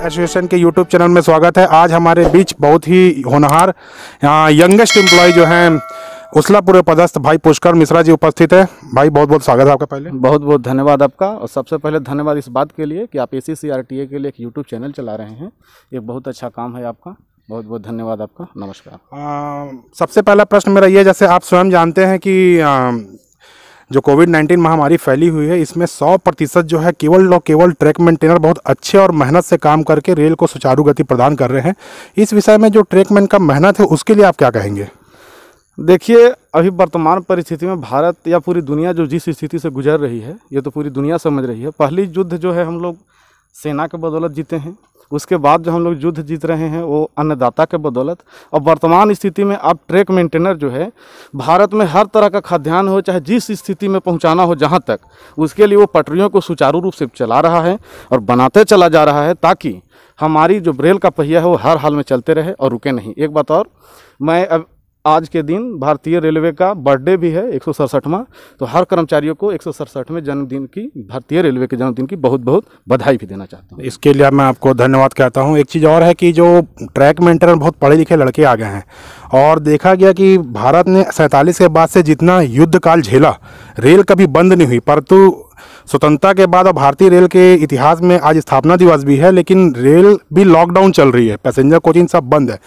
Association के YouTube channel में स्वागत है। आज हमारे बीच बहुत ही होनहार यंगेस्ट एम्प्लॉय जो हैं उसलापुर पदस्थ भाई पुष्कर मिश्रा जी उपस्थित है। भाई बहुत बहुत स्वागत है आपका। पहले बहुत बहुत धन्यवाद आपका, और सबसे पहले धन्यवाद इस बात के लिए कि आप ACCRTA के लिए एक यूट्यूब चैनल चला रहे हैं। एक बहुत अच्छा काम है आपका, बहुत बहुत धन्यवाद आपका। नमस्कार। सबसे पहला प्रश्न मेरा ये, जैसे आप स्वयं जानते हैं कि जो कोविड-19 महामारी फैली हुई है, इसमें 100% जो है केवल ट्रैक मेंटेनर बहुत अच्छे और मेहनत से काम करके रेल को सुचारू गति प्रदान कर रहे हैं। इस विषय में जो ट्रैकमैन का मेहनत है उसके लिए आप क्या कहेंगे? देखिए, अभी वर्तमान परिस्थिति में भारत या पूरी दुनिया जो जिस स्थिति से गुजर रही है, ये तो पूरी दुनिया समझ रही है। पहली युद्ध जो है हम लोग सेना के बदौलत जीते हैं, उसके बाद जो हम लोग युद्ध जीत रहे हैं वो अन्नदाता के बदौलत। और वर्तमान स्थिति में अब ट्रैक मेंटेनर जो है भारत में हर तरह का खाद्यान्न हो, चाहे जिस स्थिति में पहुंचाना हो जहां तक, उसके लिए वो पटरियों को सुचारू रूप से चला रहा है और बनाते चला जा रहा है, ताकि हमारी जो रेल का पहिया है वो हर हाल में चलते रहे और रुके नहीं। एक बात और, मैं अब आज के दिन भारतीय रेलवे का बर्थडे भी है, 167वां, तो हर कर्मचारियों को 167वें जन्मदिन की, भारतीय रेलवे के जन्मदिन की बहुत बहुत बधाई भी देना चाहता हूँ। इसके लिए मैं आपको धन्यवाद कहता हूँ। एक चीज़ और है कि जो ट्रैक मेंटेनर बहुत पढ़े लिखे लड़के आ गए हैं, और देखा गया कि भारत ने 47 के बाद से जितना युद्ध काल झेला, रेल कभी बंद नहीं हुई, परंतु स्वतंत्रता के बाद अब भारतीय रेल के इतिहास में आज स्थापना दिवस भी है, लेकिन रेल भी लॉकडाउन चल रही है, पैसेंजर कोचिंग सब बंद है।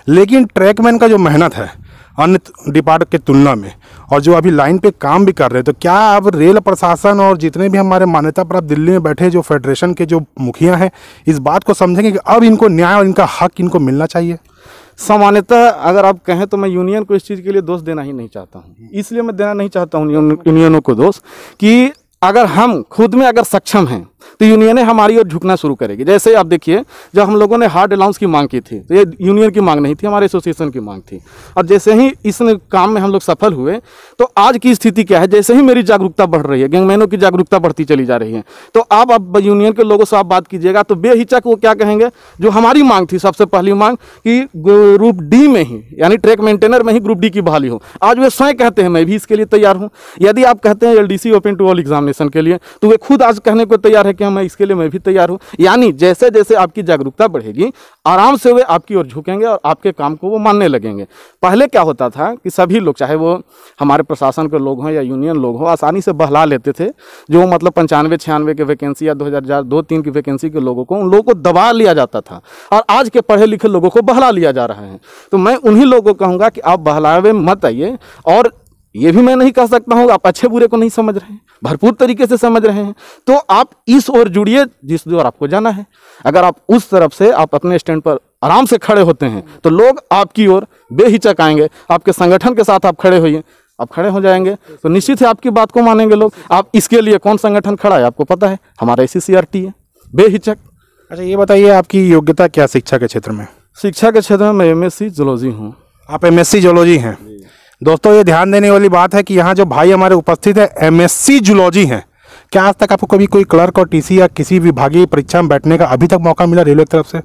लेकिन ट्रैकमैन का जो मेहनत है अन्य डिपार्टमेंट की तुलना में, और जो अभी लाइन पे काम भी कर रहे हैं, तो क्या अब रेल प्रशासन और जितने भी हमारे मान्यता प्राप्त दिल्ली में बैठे जो फेडरेशन के जो मुखिया हैं, इस बात को समझेंगे कि अब इनको न्याय और इनका हक इनको मिलना चाहिए? सामान्यतः अगर आप कहें तो मैं यूनियन को इस चीज़ के लिए दोष देना ही नहीं चाहता हूँ। इसलिए मैं देना नहीं चाहता हूँ यूनियनों को दोष, कि अगर हम खुद में अगर सक्षम हैं तो यूनियनें हमारी ओर झुकना शुरू करेगी। जैसे आप देखिए, जब हम लोगों ने हार्ड अलाउंस की मांग की थी, तो ये यूनियन की मांग नहीं थी, हमारे एसोसिएशन की मांग थी। और जैसे ही इस काम में हम लोग सफल हुए, तो आज की स्थिति क्या है, जैसे ही मेरी जागरूकता बढ़ रही है, गैंगमैनों की जागरूकता बढ़ती चली जा रही है, तो अब यूनियन के लोगों से आप बात कीजिएगा तो बेहिचक वो क्या कहेंगे, जो हमारी मांग थी, सबसे पहली मांग कि ग्रुप डी में ही, यानी ट्रैक मेंटेनर में ही ग्रुप डी की बहाली हो, आज वे स्वयं कहते हैं मैं भी इसके लिए तैयार हूँ। यदि आप कहते हैं LDC open to all examination के लिए, तो वे खुद आज कहने को तैयार है कि मैं इसके लिए मैं भी तैयार हूं। यानी जैसे जैसे आपकी जागरूकता बढ़ेगी, आराम से वे आपकी ओर झुकेंगे और आपके काम को वो मानने लगेंगे। पहले क्या होता था कि सभी लोग, चाहे वो हमारे प्रशासन के लोग हों या यूनियन लोग हों, आसानी से बहला लेते थे। जो मतलब 95-96 के वैकेंसी या 2002-03 की वैकेंसी के लोगों को, उन लोगों को दबा लिया जाता था, और आज के पढ़े लिखे लोगों को बहला लिया जा रहा है। तो मैं उन्हीं लोगों को कहूँगा कि आप बहलावे मत आइए। और ये भी मैं नहीं कह सकता हूँ आप अच्छे बुरे को नहीं समझ रहे हैं, भरपूर तरीके से समझ रहे हैं। तो आप इस ओर जुड़िए जिस ओर आपको जाना है। अगर आप उस तरफ से आप अपने स्टैंड पर आराम से खड़े होते हैं, तो लोग आपकी ओर बेहिचक आएंगे। आपके संगठन के साथ आप खड़े होइए, आप खड़े हो जाएंगे तो निश्चित है आपकी बात को मानेंगे लोग। आप इसके लिए कौन संगठन खड़ा है आपको पता है, हमारा ACCRTA है, बेहिचक। अच्छा, ये बताइए आपकी योग्यता क्या शिक्षा के क्षेत्र में? शिक्षा के क्षेत्र में मैं MSc जूलॉजी हूँ। आप MSc जूलॉजी हैं? दोस्तों, ये ध्यान देने वाली बात है कि यहाँ जो भाई हमारे उपस्थित है MSc जूलॉजी हैं। क्या आज तक आपको कभी कोई क्लर्क और TC या किसी विभागीय परीक्षा में बैठने का अभी तक मौका मिला रेलवे की तरफ से?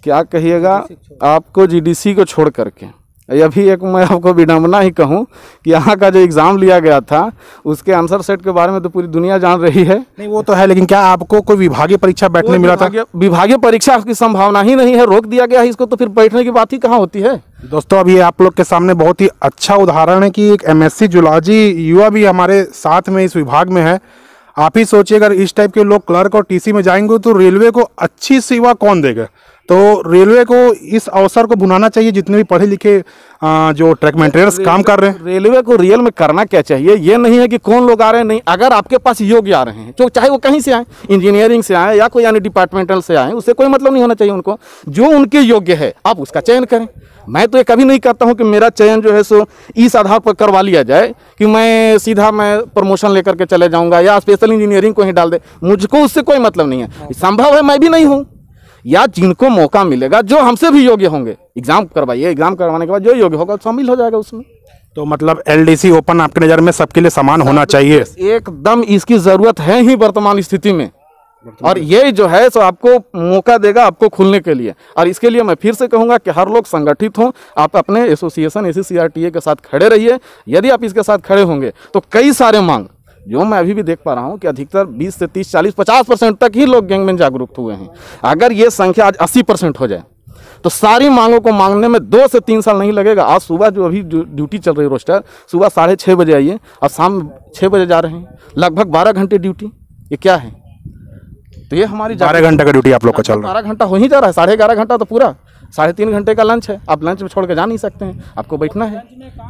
क्या कहिएगा आपको, GDC को छोड़ करके अभी एक मैं आपको विडम्बना ही कहूँ कि यहाँ का जो एग्ज़ाम लिया गया था, उसके आंसर सेट के बारे में तो पूरी दुनिया जान रही है। नहीं, वो तो है, लेकिन क्या आपको कोई विभागीय परीक्षा बैठने मिला था? विभागीय परीक्षा की संभावना ही नहीं है, रोक दिया गया है इसको, तो फिर बैठने की बात ही कहाँ होती है। दोस्तों, अभी आप लोग के सामने बहुत ही अच्छा उदाहरण है कि एक MSc जूलॉजी युवा भी हमारे साथ में इस विभाग में है। आप ही सोचिए, अगर इस टाइप के लोग क्लर्क और TC में जाएंगे तो रेलवे को अच्छी सेवा कौन देगा? तो रेलवे को इस अवसर को भुनाना चाहिए, जितने भी पढ़े लिखे जो ट्रैक मेंटेनर्स काम कर रहे हैं। रेलवे को रियल में करना क्या चाहिए, ये नहीं है कि कौन लोग आ रहे हैं, नहीं, अगर आपके पास योग्य आ रहे हैं, तो चाहे वो कहीं से आए, इंजीनियरिंग से आए या कोई यानी डिपार्टमेंटल से आए, उससे कोई मतलब नहीं होना चाहिए उनको। जो उनके योग्य है आप उसका चयन करें। मैं तो ये कभी नहीं कहता हूँ कि मेरा चयन जो है सो इस आधार पर करवा लिया जाए कि मैं सीधा मैं प्रमोशन लेकर के चले जाऊँगा या स्पेशल इंजीनियरिंग को ही डाल दे, मुझको उससे कोई मतलब नहीं है। संभव है मैं भी नहीं हूँ, या जिनको मौका मिलेगा जो हमसे भी योग्य होंगे, एग्जाम करवाइए, एग्जाम करवाने के बाद जो योग्य होगा शामिल हो जाएगा उसमें। तो मतलब LDC ओपन आपकी नज़र में सबके लिए समान होना चाहिए? एकदम इसकी ज़रूरत है ही वर्तमान स्थिति में, और ये जो है सो आपको मौका देगा आपको खुलने के लिए। और इसके लिए मैं फिर से कहूँगा कि हर लोग संगठित हों, आप अपने एसोसिएशन ACCRTA के साथ खड़े रहिए। यदि आप इसके साथ खड़े होंगे तो कई सारे मांग जो मैं अभी भी देख पा रहा हूँ कि अधिकतर 20 से 30, 40, 50% तक ही लोग गैंग में जागरूक हुए हैं। अगर ये संख्या आज 80% हो जाए तो सारी मांगों को मांगने में 2 से 3 साल नहीं लगेगा। आज सुबह जो अभी जो ड्यूटी चल रही है रोस्टर, सुबह 6:30 बजे आइए और शाम 6 बजे जा रहे हैं, लगभग 12 घंटे ड्यूटी। ये क्या है? तो ये हमारी 12 घंटे का ड्यूटी आप लोग का चल रहा 12 घंटा हो ही जा रहा है, 11.5 घंटा तो पूरा, 3.5 घंटे का लंच है। आप लंच में छोड़ के जा नहीं सकते हैं, आपको बैठना है।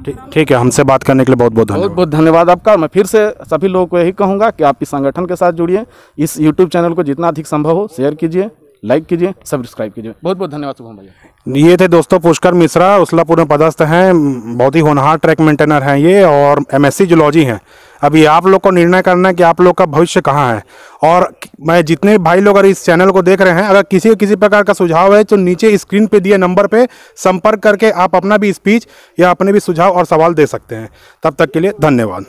है। ठीक है, हमसे बात करने के लिए बहुत बहुत बहुत धन्यवाद। बहुत धन्यवाद आपका। मैं फिर से सभी लोगों को यही कहूँगा कि आप इस संगठन के साथ जुड़िए, इस यूट्यूब चैनल को जितना अधिक संभव हो शेयर कीजिए, लाइक कीजिए, सब्सक्राइब कीजिए। बहुत बहुत धन्यवाद शुभम भैया। ये थे दोस्तों पुष्कर मिश्रा, उसलापुर में पदस्थ हैं, बहुत ही होनहार ट्रैक मेंटेनर हैं ये, और MSc जूलॉजी हैं। अभी आप लोग को निर्णय करना है कि आप लोग का भविष्य कहाँ है। और मैं जितने भाई लोग अगर इस चैनल को देख रहे हैं, अगर किसी प्रकार का सुझाव है तो नीचे स्क्रीन पे दिए नंबर पे संपर्क करके आप अपना भी स्पीच या अपने भी सुझाव और सवाल दे सकते हैं। तब तक के लिए धन्यवाद।